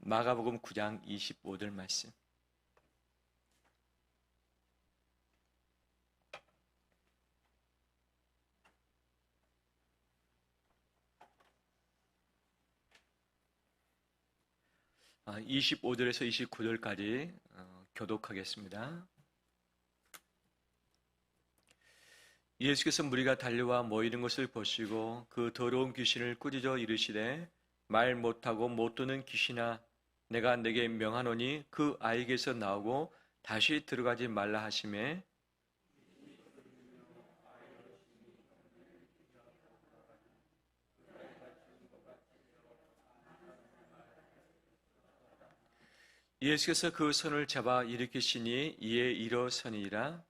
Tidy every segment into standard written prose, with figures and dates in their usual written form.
마가복음 9장 25절 말씀. 아, 25절에서 29절까지 교독하겠습니다. 예수께서 무리가 달려와 모이는 것을 보시고 그 더러운 귀신을 꾸짖어 이르시되 말 못하고 못 듣는 귀신아 내가 네게 명하노니 그 아이에게서 나오고 다시 들어가지 말라 하시매 예수께서 그 손을 잡아 일으키시니 이에 일어서니라.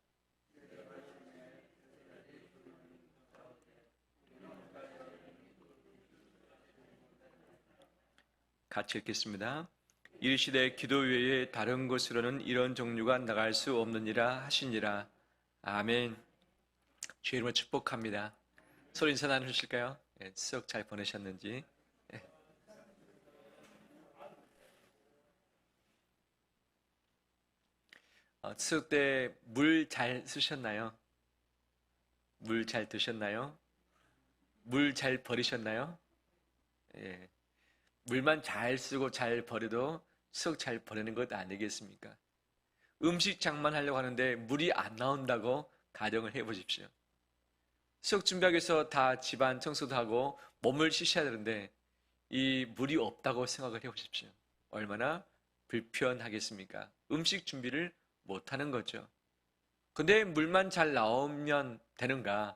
같이 읽겠습니다. 이르시되 기도 외에 다른 곳으로는 이런 종류가 나갈 수 없느니라 하시니라. 아멘. 주의 이름으로 축복합니다. 서로 인사 나누실까요? 추석 잘 보내셨는지. 추석 때 물 잘 쓰셨나요? 물 잘 드셨나요? 물 잘 버리셨나요? 예. 물만 잘 쓰고 잘 버려도 추석 잘 보내는 것 아니겠습니까? 음식 장만하려고 하는데 물이 안 나온다고 가정을 해보십시오. 추석 준비하기 위해서 다 집안 청소도 하고 몸을 씻어야 되는데 이 물이 없다고 생각을 해보십시오. 얼마나 불편하겠습니까? 음식 준비를 못하는 거죠. 근데 물만 잘 나오면 되는가?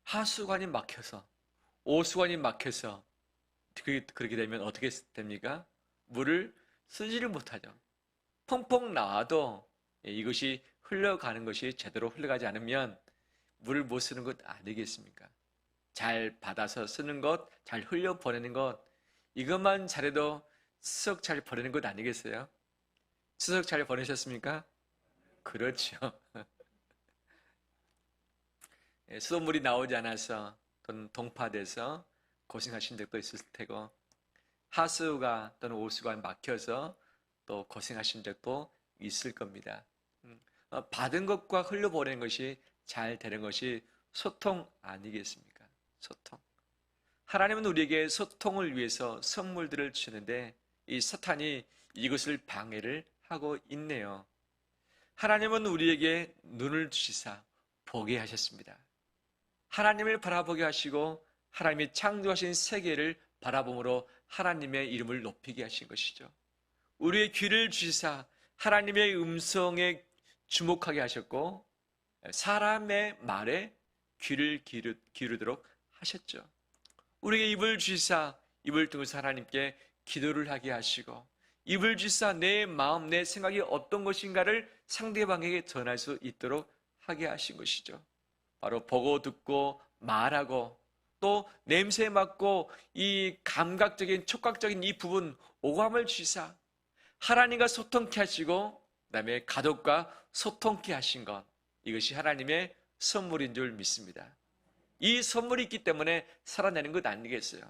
하수관이 막혀서 오수관이 막혀서 그렇게 되면 어떻게 됩니까? 물을 쓰지를 못하죠. 펑펑 나와도 이것이 흘러가는 것이 제대로 흘러가지 않으면 물을 못 쓰는 것 아니겠습니까? 잘 받아서 쓰는 것, 잘 흘려보내는 것, 이것만 잘해도 추석 잘 보내는 것 아니겠어요? 추석 잘 보내셨습니까? 그렇죠. 수돗물이 나오지 않아서 또는 동파돼서 고생하신 적도 있을 테고 하수가 또는 오수가 막혀서 또 고생하신 적도 있을 겁니다. 받은 것과 흘려보내는 것이 잘 되는 것이 소통 아니겠습니까? 소통. 하나님은 우리에게 소통을 위해서 선물들을 주는데 이 사탄이 이것을 방해를 하고 있네요. 하나님은 우리에게 눈을 주시사 보게 하셨습니다. 하나님을 바라보게 하시고 하나님이 창조하신 세계를 바라봄으로 하나님의 이름을 높이게 하신 것이죠. 우리의 귀를 주시사 하나님의 음성에 주목하게 하셨고 사람의 말에 귀를 기르도록 하셨죠. 우리에게 입을 주시사 입을 통해서 하나님께 기도를 하게 하시고 입을 주시사 내 마음, 내 생각이 어떤 것인가를 상대방에게 전할 수 있도록 하게 하신 것이죠. 바로 보고 듣고 말하고 또 냄새 맡고 이 감각적인 촉각적인 이 부분 오감을 주시사 하나님과 소통케 하시고 그다음에 가족과 소통케 하신 것, 이것이 하나님의 선물인 줄 믿습니다. 이 선물이 있기 때문에 살아내는 것 아니겠어요?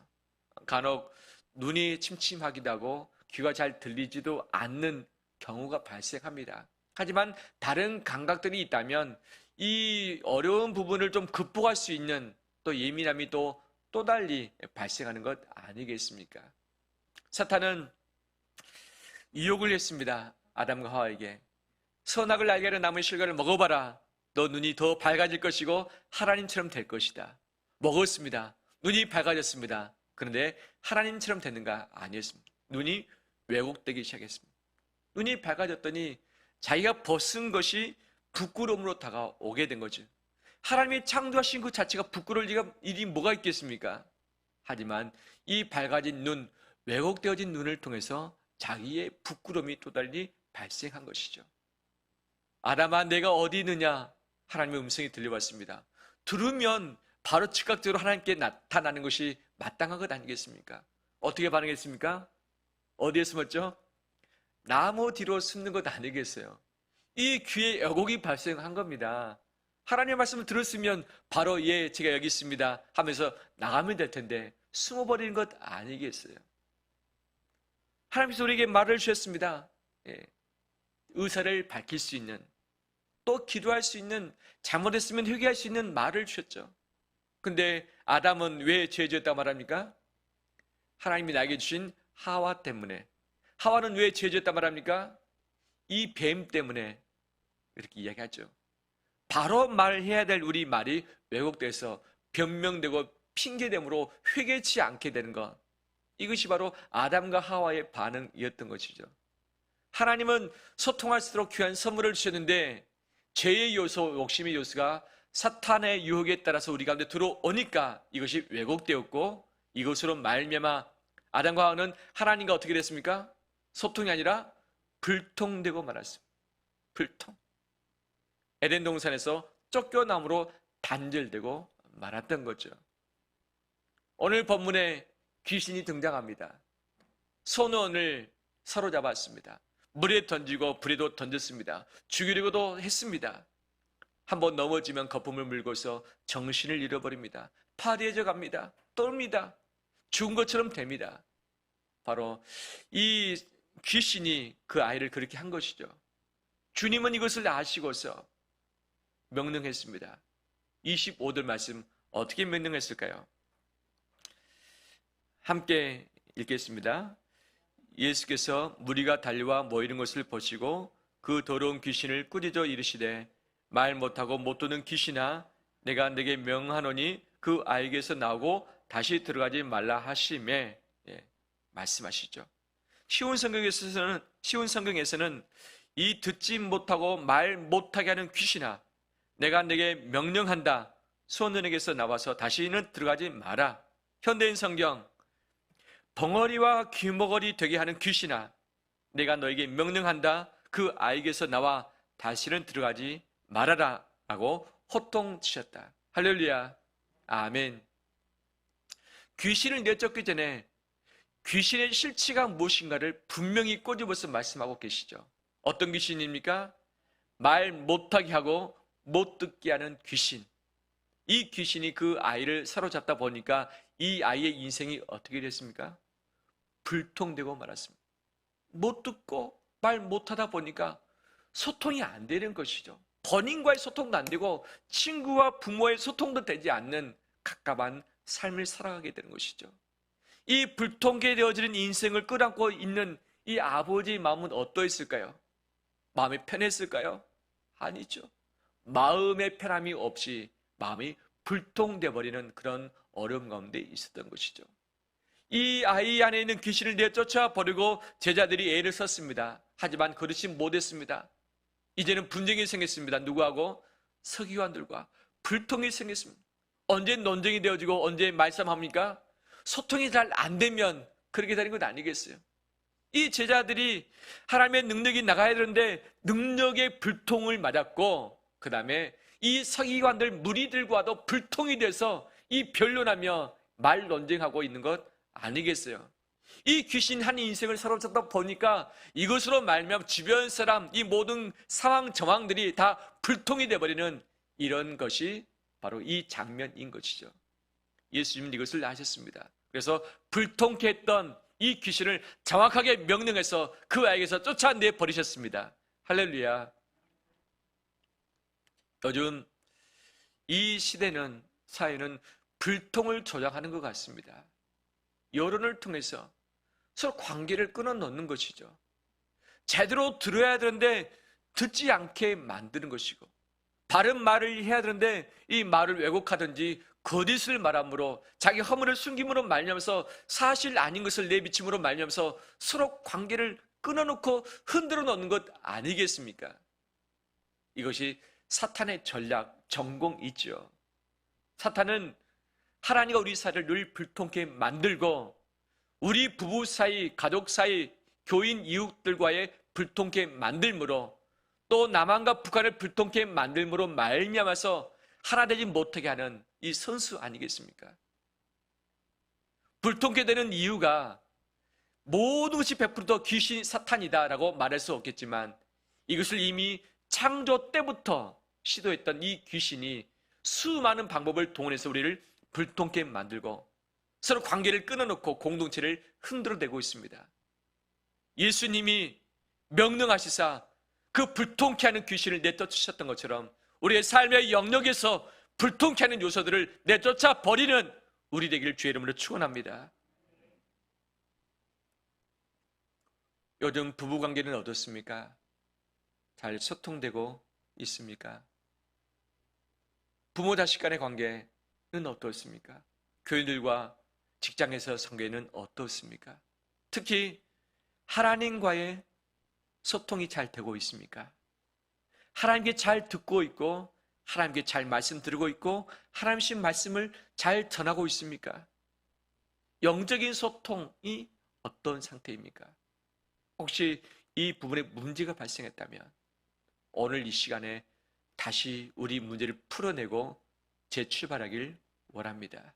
간혹 눈이 침침하기도 하고 귀가 잘 들리지도 않는 경우가 발생합니다. 하지만 다른 감각들이 있다면 이 어려운 부분을 좀 극복할 수 있는 또 예민함이 또 달리 발생하는 것 아니겠습니까? 사탄은 유혹을 했습니다. 아담과 하와에게 선악을 알게 하는 나무의 실과를 먹어봐라. 너 눈이 더 밝아질 것이고 하나님처럼 될 것이다. 먹었습니다. 눈이 밝아졌습니다. 그런데 하나님처럼 됐는가? 아니었습니다. 눈이 왜곡되기 시작했습니다. 눈이 밝아졌더니 자기가 벗은 것이 부끄러움으로 다가오게 된 거죠. 하나님이 창조하신 그 자체가 부끄러울 일이 뭐가 있겠습니까? 하지만 이 밝아진 눈, 왜곡되어진 눈을 통해서 자기의 부끄러움이 또 달리 발생한 것이죠. 아담아 내가 어디 있느냐? 하나님의 음성이 들려왔습니다. 들으면 바로 즉각적으로 하나님께 나타나는 것이 마땅한 것 아니겠습니까? 어떻게 반응했습니까? 어디에 숨었죠? 나무 뒤로 숨는 것 아니겠어요? 이 귀에 왜곡이 발생한 겁니다. 하나님의 말씀을 들었으면 바로 예 제가 여기 있습니다 하면서 나가면 될 텐데 숨어버리는 것 아니겠어요? 하나님께서 우리에게 말을 주셨습니다. 예. 의사를 밝힐 수 있는, 또 기도할 수 있는, 잘못했으면 회개할 수 있는 말을 주셨죠. 근데 아담은 왜 죄 지었다고 말합니까? 하나님이 나에게 주신 하와 때문에. 하와는 왜 죄 지었다고 말합니까? 이 뱀 때문에. 이렇게 이야기하죠. 바로 말해야 될 우리 말이 왜곡돼서 변명되고 핑계됨으로 회개치 않게 되는 것, 이것이 바로 아담과 하와의 반응이었던 것이죠. 하나님은 소통할수록 귀한 선물을 주셨는데 죄의 요소, 욕심의 요소가 사탄의 유혹에 따라서 우리 가운데 들어오니까 이것이 왜곡되었고, 이것으로 말미암아 아담과 하와는 하나님과 어떻게 됐습니까? 소통이 아니라 불통되고 말았습니다. 불통. 에덴 동산에서 쫓겨남으로 단절되고 말았던 거죠. 오늘 본문에 귀신이 등장합니다. 손원을 사로잡았습니다. 물에 던지고 불에도 던졌습니다. 죽이려고도 했습니다. 한번 넘어지면 거품을 물고서 정신을 잃어버립니다. 파리해져 갑니다. 떫니다. 죽은 것처럼 됩니다. 바로 이 귀신이 그 아이를 그렇게 한 것이죠. 주님은 이것을 아시고서 명령했습니다. 25절 말씀 어떻게 명령했을까요? 함께 읽겠습니다. 예수께서 무리가 달려와 모이는 것을 보시고 그 더러운 귀신을 꾸짖어 이르시되 말 못하고 못 듣는 귀신아, 내가 내게 명하노니 그 아이에게서 나오고 다시 들어가지 말라 하시매, 말씀하시죠. 쉬운 성경에서는 이 듣지 못하고 말 못하게 하는 귀신아, 내가 내게 명령한다. 손은에게서 나와서 다시는 들어가지 마라. 현대인 성경, 벙어리와 귀머거리 되게 하는 귀신아, 내가 너에게 명령한다. 그 아이에게서 나와 다시는 들어가지 말아라 라고 호통치셨다. 할렐루야. 아멘. 귀신을 내쫓기 전에 귀신의 실체가 무엇인가를 분명히 꼬집어서 말씀하고 계시죠. 어떤 귀신입니까? 말 못하게 하고 못 듣게 하는 귀신. 이 귀신이 그 아이를 사로잡다 보니까 이 아이의 인생이 어떻게 됐습니까? 불통되고 말았습니다. 못 듣고 말 못하다 보니까 소통이 안 되는 것이죠. 본인과의 소통도 안 되고 친구와 부모의 소통도 되지 않는 갑갑한 삶을 살아가게 되는 것이죠. 이 불통케 되어지는 인생을 끌어안고 있는 이 아버지의 마음은 어떠했을까요? 마음이 편했을까요? 아니죠. 마음의 편함이 없이 마음이 불통되어 버리는 그런 어려움 가운데 있었던 것이죠. 이 아이 안에 있는 귀신을 내쫓아 버리고 제자들이 애를 썼습니다. 하지만 그렇지 못했습니다. 이제는 분쟁이 생겼습니다. 누구하고? 서기관들과 불통이 생겼습니다. 언제 논쟁이 되어지고 언제 말씀합니까? 소통이 잘 안 되면 그렇게 되는 것 아니겠어요? 이 제자들이 하나님의 능력이 나가야 되는데 능력의 불통을 맞았고, 그 다음에 이 서기관들 무리들과도 불통이 돼서 이 변론하며 말 논쟁하고 있는 것 아니겠어요? 이 귀신 한 인생을 사로잡다 보니까 이것으로 말미암아 주변 사람, 이 모든 상황 정황들이 다 불통이 되어버리는 이런 것이 바로 이 장면인 것이죠. 예수님은 이것을 아셨습니다. 그래서 불통케 했던 이 귀신을 정확하게 명령해서 그 아이에게서 쫓아내 버리셨습니다. 할렐루야. 요즘 이 시대는, 사회는 불통을 조장하는 것 같습니다. 여론을 통해서 서로 관계를 끊어놓는 것이죠. 제대로 들어야 되는데 듣지 않게 만드는 것이고, 바른 말을 해야 되는데 이 말을 왜곡하든지 거짓을 말함으로, 자기 허물을 숨김으로 말미암아서 사실 아닌 것을 내비침으로 말미암아서 서로 관계를 끊어놓고 흔들어 놓는 것 아니겠습니까? 이것이 사탄의 전략, 전공이죠. 사탄은 하나님과 우리 사이를 늘 불통케 만들고, 우리 부부 사이, 가족 사이, 교인 이웃들과의 불통케 만들므로, 또 남한과 북한을 불통케 만들므로 말미암아서 하나 되지 못하게 하는 이 선수 아니겠습니까? 불통케 되는 이유가 모든 것이 100% 귀신 사탄이다라고 말할 수 없겠지만, 이것을 이미 창조 때부터 시도했던 이 귀신이 수많은 방법을 동원해서 우리를 불통케 만들고 서로 관계를 끊어놓고 공동체를 흔들어대고 있습니다. 예수님이 명령하시사 그 불통케 하는 귀신을 내쫓으셨던 것처럼 우리의 삶의 영역에서 불통케 하는 요소들을 내쫓아 버리는 우리 되기를 주의 이름으로 축원합니다. 요즘 부부관계는 어떻습니까? 잘 소통되고 있습니까? 부모 자식 간의 관계는 어떻습니까? 교인들과 직장에서 관계는 어떻습니까? 특히 하나님과의 소통이 잘 되고 있습니까? 하나님께 잘 듣고 있고 하나님께 잘 말씀 들고 있고 하나님의 말씀을 잘 전하고 있습니까? 영적인 소통이 어떤 상태입니까? 혹시 이 부분에 문제가 발생했다면 오늘 이 시간에 다시 우리 문제를 풀어내고 재출발하길 원합니다.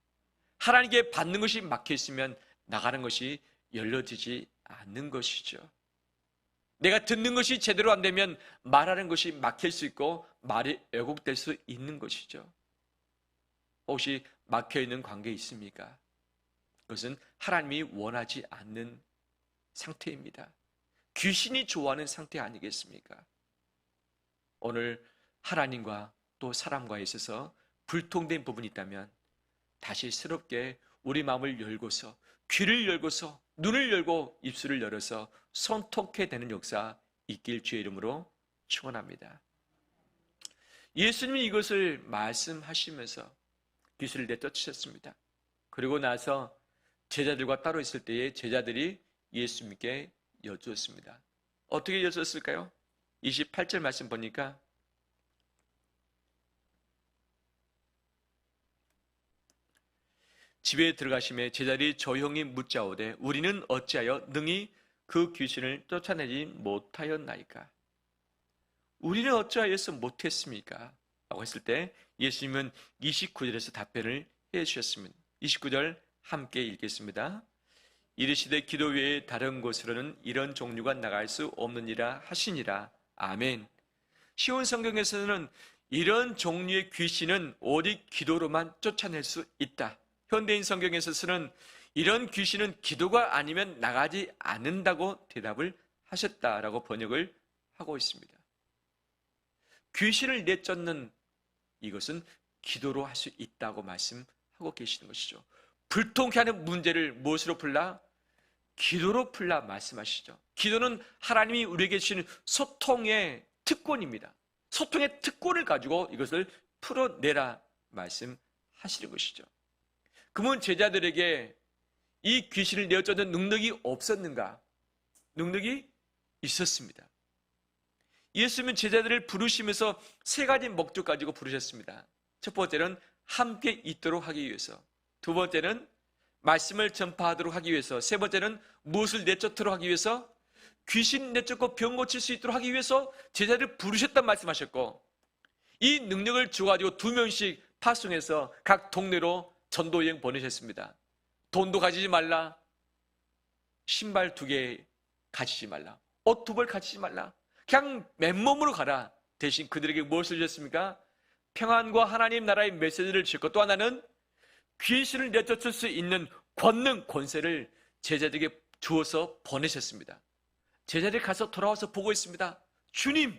하나님께 받는 것이 막혀 있으면 나가는 것이 열려지지 않는 것이죠. 내가 듣는 것이 제대로 안 되면 말하는 것이 막힐 수 있고 말이 왜곡될 수 있는 것이죠. 혹시 막혀 있는 관계 있습니까? 그것은 하나님이 원하지 않는 상태입니다. 귀신이 좋아하는 상태 아니겠습니까? 오늘 하나님과 또 사람과에 있어서 불통된 부분이 있다면 다시 새롭게 우리 마음을 열고서 귀를 열고서 눈을 열고 입술을 열어서 손톱게 되는 역사 있길 주의 이름으로 축원합니다. 예수님이 이것을 말씀하시면서 귀신을 내쫓으셨습니다. 그리고 나서 제자들과 따로 있을 때에 제자들이 예수님께 여쭈었습니다. 어떻게 여쭈었을까요? 28절 말씀 보니까 집에 들어가심에 제자들이 조용히 묻자오되 우리는 어찌하여 능히 그 귀신을 쫓아내지 못하였나이까? 우리는 어찌하여서 못했습니까? 라고 했을 때 예수님은 29절에서 답변을 해주셨습니다. 29절 함께 읽겠습니다. 이르시되 기도 외에 다른 곳으로는 이런 종류가 나갈 수 없느니라 하시니라. 아멘. 쉬운 성경에서는 이런 종류의 귀신은 오직 기도로만 쫓아낼 수 있다. 현대인 성경에서는 이런 귀신은 기도가 아니면 나가지 않는다고 대답을 하셨다라고 번역을 하고 있습니다. 귀신을 내쫓는 이것은 기도로 할 수 있다고 말씀하고 계시는 것이죠. 불통케 하는 문제를 무엇으로 풀라? 기도로 풀라 말씀하시죠. 기도는 하나님이 우리에게 주시는 소통의 특권입니다. 소통의 특권을 가지고 이것을 풀어내라 말씀하시는 것이죠. 그러면 제자들에게 이 귀신을 내쫓는 능력이 없었는가? 능력이 있었습니다. 예수님은 제자들을 부르시면서 세 가지 목적 가지고 부르셨습니다. 첫 번째는 함께 있도록 하기 위해서, 두 번째는 말씀을 전파하도록 하기 위해서, 세 번째는 무엇을 내쫓도록 하기 위해서, 귀신 내쫓고 병 고칠 수 있도록 하기 위해서 제자들을 부르셨단 말씀하셨고, 이 능력을 주어가지고 2명씩 파송해서 각 동네로 전도여행 보내셨습니다. 돈도 가지지 말라, 신발 2개 가지지 말라, 옷 2벌 가지지 말라, 그냥 맨몸으로 가라. 대신 그들에게 무엇을 주셨습니까? 평안과 하나님 나라의 메시지를 주셨고, 또 하나는 귀신을 내쫓을 수 있는 권능, 권세를 제자들에게 주어서 보내셨습니다. 제자들이 가서 돌아와서 보고 있습니다. 주님,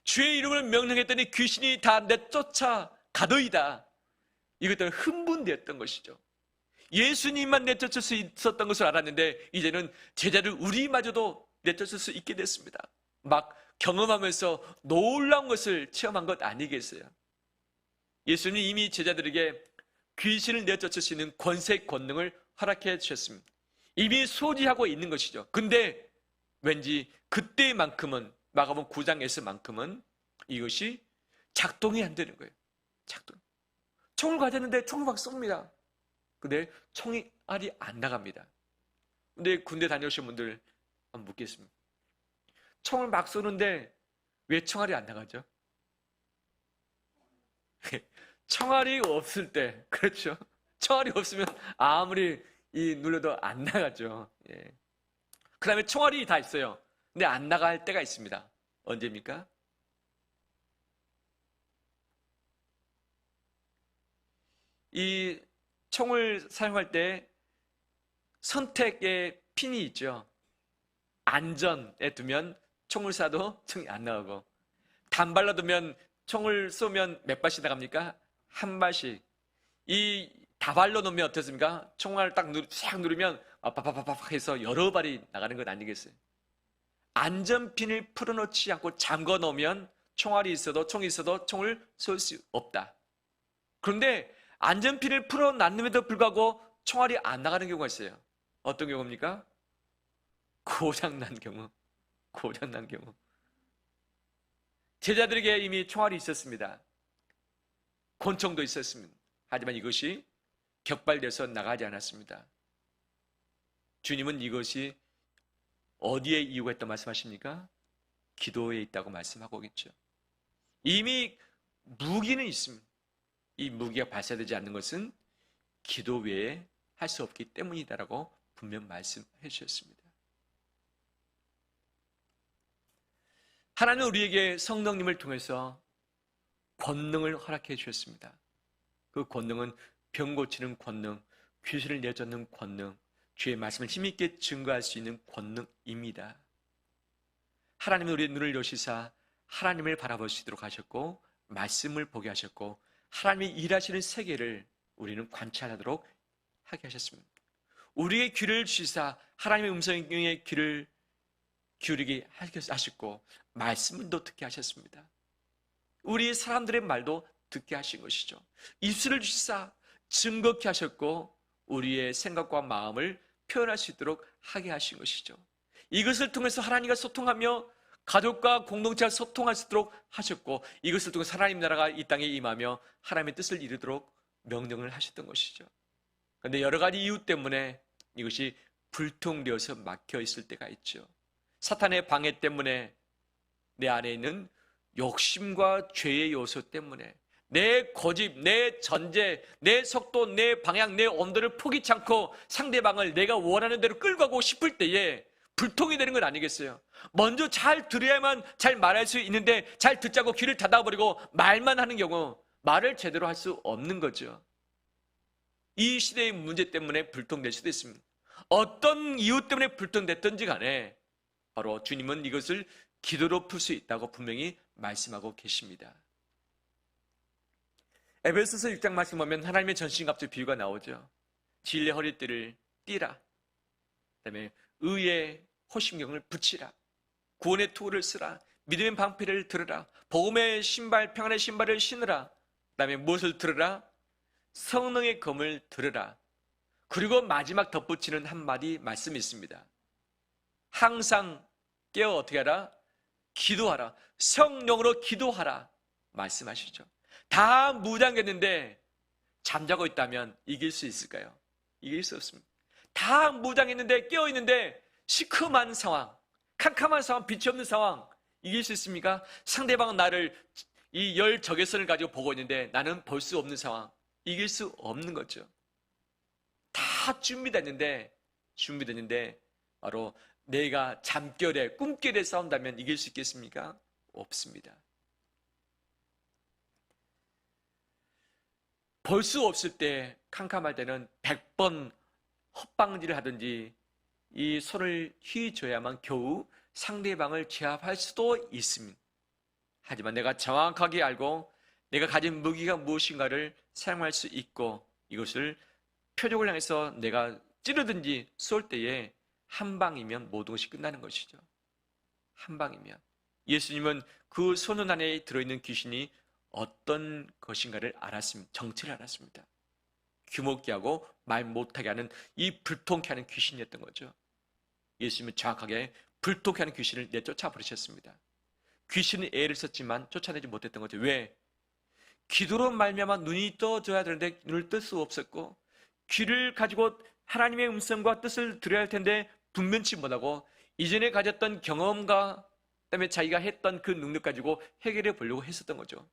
주의 이름을 명령했더니 귀신이 다 내쫓아 가더이다. 이것들은 흥분되었던 것이죠. 예수님만 내쫓을 수 있었던 것을 알았는데 이제는 제자들 우리마저도 내쫓을 수 있게 됐습니다. 막 경험하면서 놀라운 것을 체험한 것 아니겠어요? 예수님이 이미 제자들에게 귀신을 내쫓을 수 있는 권세, 권능을 허락해 주셨습니다. 이미 소지하고 있는 것이죠. 근데 왠지 그때만큼은, 마가복음 9장에서만큼은 이것이 작동이 안 되는 거예요. 작동. 총을 가졌는데 총을 막 쏩니다. 근데 총알이 안 나갑니다. 근데 군대 다녀오신 분들 한번 묻겠습니다. 총을 막 쏘는데 왜 총알이 안 나가죠? 총알이 없을 때, 그렇죠? 총알이 없으면 아무리 눌러도 안 나가죠. 예. 그 다음에 총알이 다 있어요. 근데 안 나갈 때가 있습니다. 언제입니까? 이 총을 사용할 때 선택의 핀이 있죠. 안전에 두면 총을 쏴도 총이 안 나오고, 단발로 두면 총을 쏘면 몇 발씩 나갑니까? 한 발씩. 이 다발로 놓으면 어떻습니까? 총알을 싹 누르면 파파파파 해서 여러 발이 나가는 것 아니겠어요? 안전핀을 풀어놓지 않고 잠궈 놓으면 총알이 있어도 총이 있어도 총을 쏠 수 없다. 그런데 안전핀을 풀어놨음에도 불구하고 총알이 안 나가는 경우가 있어요. 어떤 경우입니까? 고장난 경우. 고장난 경우. 제자들에게 이미 총알이 있었습니다. 권총도 있었습니다. 하지만 이것이 격발돼서 나가지 않았습니다. 주님은 이것이 어디에 이유가 있다고 말씀하십니까? 기도에 있다고 말씀하고 있죠. 이미 무기는 있습니다. 이 무기가 발사되지 않는 것은 기도 외에 할 수 없기 때문이다라고 분명 말씀해 주셨습니다. 하나님은 우리에게 성령님을 통해서 권능을 허락해 주셨습니다. 그 권능은 병 고치는 권능, 귀신을 내쫓는 권능, 주의 말씀을 힘있게 증거할 수 있는 권능입니다. 하나님은 우리의 눈을 여시사 하나님을 바라볼 수 있도록 하셨고, 말씀을 보게 하셨고, 하나님이 일하시는 세계를 우리는 관찰하도록 하게 하셨습니다. 우리의 귀를 주시사 하나님의 음성에 귀를 기울이게 하셨고, 말씀도 듣게 하셨습니다. 우리 사람들의 말도 듣게 하신 것이죠. 입술을 주시사 증거케 하셨고, 우리의 생각과 마음을 표현할 수 있도록 하게 하신 것이죠. 이것을 통해서 하나님과 소통하며 가족과 공동체와 소통할 수 있도록 하셨고, 이것을 통해서 하나님 나라가 이 땅에 임하며 하나님의 뜻을 이루도록 명령을 하셨던 것이죠. 그런데 여러 가지 이유 때문에 이것이 불통되어서 막혀 있을 때가 있죠. 사탄의 방해 때문에, 내 안에 있는 욕심과 죄의 요소 때문에, 내 고집, 내 전제, 내 속도, 내 방향, 내 온도를 포기치 않고 상대방을 내가 원하는 대로 끌고 가고 싶을 때에 불통이 되는 건 아니겠어요? 먼저 잘 들어야만 잘 말할 수 있는데, 잘 듣자고 귀를 닫아버리고 말만 하는 경우 말을 제대로 할 수 없는 거죠. 이 시대의 문제 때문에 불통될 수도 있습니다. 어떤 이유 때문에 불통됐든지 간에 바로 주님은 이것을 기도로 풀 수 있다고 분명히 말씀하고 계십니다. 에베소서 6장 말씀 보면 하나님의 전신갑주 비유가 나오죠. 진리의 허리띠를 띠라, 그다음에 의의 호심경을 붙이라, 구원의 투구를 쓰라, 믿음의 방패를 들으라, 복음의 신발, 평안의 신발을 신으라, 그다음에 무엇을 들으라? 성령의 검을 들으라. 그리고 마지막 덧붙이는 한마디 말씀이 있습니다. 항상 깨어 어떻게 하라? 기도하라. 성령으로 기도하라 말씀하시죠. 다 무장했는데 잠자고 있다면 이길 수 있을까요? 이길 수 없습니다. 다 무장했는데 깨어있는데 시커먼 상황, 캄캄한 상황, 빛이 없는 상황, 이길 수 있습니까? 상대방은 나를 이 열 적외선을 가지고 보고 있는데 나는 볼 수 없는 상황, 이길 수 없는 거죠. 다 준비됐는데 바로 내가 잠결에 꿈결에 싸운다면 이길 수 있겠습니까? 없습니다. 볼 수 없을 때, 캄캄할 때는 100번 헛방질을 하든지 이 손을 휘줘야만 겨우 상대방을 제압할 수도 있습니다. 하지만 내가 정확하게 알고 내가 가진 무기가 무엇인가를 사용할 수 있고, 이것을 표적을 향해서 내가 찌르든지 쏠 때에 한 방이면 모든 것이 끝나는 것이죠. 한 방이면. 예수님은 그 손 안에 들어있는 귀신이 어떤 것인가를 알았습니다. 정체를 알았습니다. 귀먹게 하고 말 못하게 하는 이 불통케 하는 귀신이었던 거죠. 예수님은 정확하게 불통케 하는 귀신을 내쫓아 버리셨습니다. 귀신은 애를 썼지만 쫓아내지 못했던 거죠. 왜? 기도로 말미암아 눈이 떠져야 되는데 눈을 뜰 수 없었고, 귀를 가지고 하나님의 음성과 뜻을 들어야 할 텐데 분명치 못하고, 이전에 가졌던 경험과 그다음에 자기가 했던 그 능력 가지고 해결해 보려고 했었던 거죠.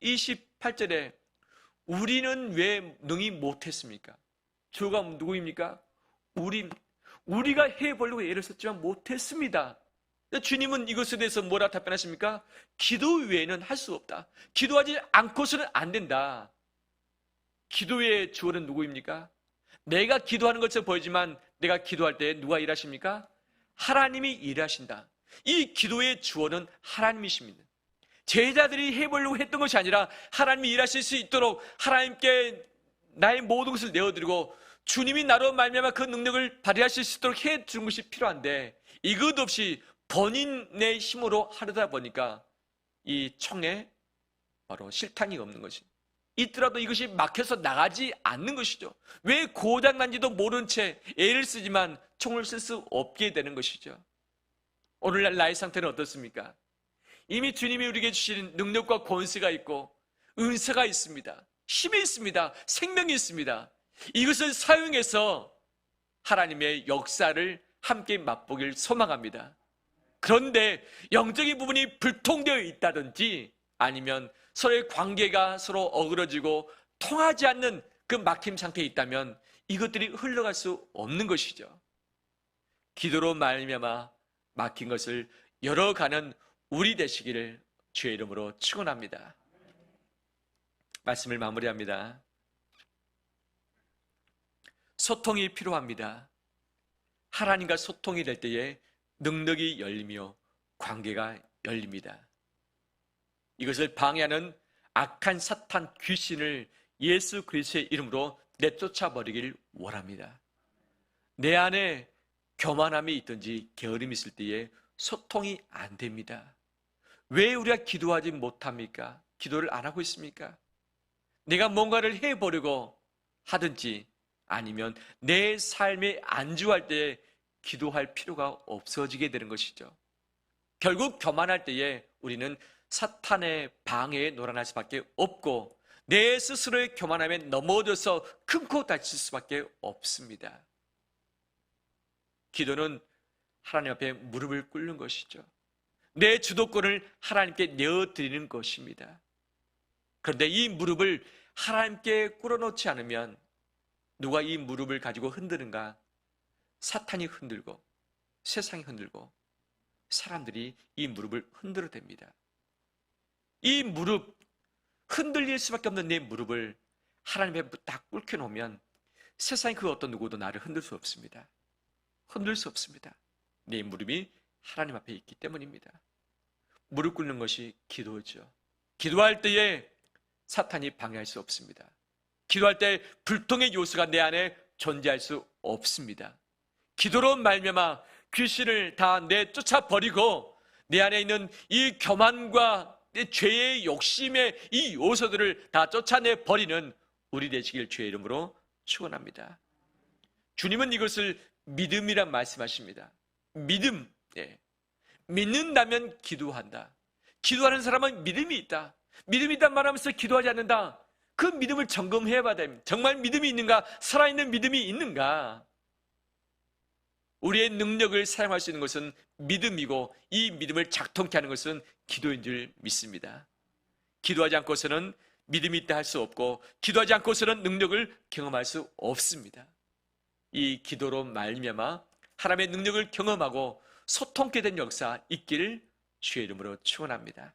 28절에 우리는 왜 능히 못했습니까? 주가 누구입니까? 우리가 해보려고 애를 썼지만 못했습니다. 주님은 이것에 대해서 뭐라 답변하십니까? 기도 외에는 할 수 없다. 기도하지 않고서는 안 된다. 기도의 주어는 누구입니까? 내가 기도하는 것처럼 보이지만 내가 기도할 때 누가 일하십니까? 하나님이 일하신다. 이 기도의 주어는 하나님이십니다. 제자들이 해보려고 했던 것이 아니라 하나님이 일하실 수 있도록 하나님께 나의 모든 것을 내어드리고 주님이 나로 말미암아 그 능력을 발휘하실 수 있도록 해주는 것이 필요한데, 이것 없이 본인의 힘으로 하려다 보니까 이 총에 바로 실탄이 없는 것이, 있더라도 이것이 막혀서 나가지 않는 것이죠. 왜 고장난지도 모른 채 애를 쓰지만 총을 쓸 수 없게 되는 것이죠. 오늘날 나의 상태는 어떻습니까? 이미 주님이 우리에게 주신 능력과 권세가 있고 은사가 있습니다. 힘이 있습니다. 생명이 있습니다. 이것을 사용해서 하나님의 역사를 함께 맛보길 소망합니다. 그런데 영적인 부분이 불통되어 있다든지 아니면 서로의 관계가 서로 어그러지고 통하지 않는 그 막힘 상태에 있다면 이것들이 흘러갈 수 없는 것이죠. 기도로 말미암아 막힌 것을 열어가는 우리 되시기를 주의 이름으로 축원합니다. 말씀을 마무리합니다. 소통이 필요합니다. 하나님과 소통이 될 때에 능력이 열리며 관계가 열립니다. 이것을 방해하는 악한 사탄 귀신을 예수 그리스도의 이름으로 내쫓아 버리길 원합니다. 내 안에 교만함이 있든지 게으름이 있을 때에 소통이 안 됩니다. 왜 우리가 기도하지 못합니까? 기도를 안 하고 있습니까? 내가 뭔가를 해보려고 하든지 아니면 내 삶에 안주할 때에 기도할 필요가 없어지게 되는 것이죠. 결국 교만할 때에 우리는 사탄의 방해에 놀아날 수밖에 없고 내 스스로의 교만함에 넘어져서 큰코 다칠 수밖에 없습니다. 기도는 하나님 앞에 무릎을 꿇는 것이죠. 내 주도권을 하나님께 내어드리는 것입니다. 그런데 이 무릎을 하나님께 꿇어놓지 않으면 누가 이 무릎을 가지고 흔드는가? 사탄이 흔들고 세상이 흔들고 사람들이 이 무릎을 흔들어댑니다. 이 무릎, 흔들릴 수밖에 없는 내 무릎을 하나님 앞에 딱 꿇혀놓으면 세상의 그 어떤 누구도 나를 흔들 수 없습니다. 흔들 수 없습니다. 내 무릎이 하나님 앞에 있기 때문입니다. 무릎 꿇는 것이 기도죠. 기도할 때에 사탄이 방해할 수 없습니다. 기도할 때 불통의 요소가 내 안에 존재할 수 없습니다. 기도로 말미암아 귀신을 다 내쫓아 버리고 내 안에 있는 이 교만과 내 죄의 욕심의 이 요소들을 다 쫓아내 버리는 우리 되시길 주의 이름으로 축원합니다. 주님은 이것을 믿음이란 말씀하십니다. 믿음, 믿는다면 기도한다. 기도하는 사람은 믿음이 있다. 믿음이 있단 말하면서 기도하지 않는다. 그 믿음을 점검해 봐야 됩니다. 정말 믿음이 있는가? 살아있는 믿음이 있는가? 우리의 능력을 사용할 수 있는 것은 믿음이고 이 믿음을 작동케 하는 것은 기도인 줄 믿습니다. 기도하지 않고서는 믿음이 있다 할 수 없고 기도하지 않고서는 능력을 경험할 수 없습니다. 이 기도로 말미암아 하나님의 능력을 경험하고 소통케 된 역사 있기를 주의 이름으로 축원합니다.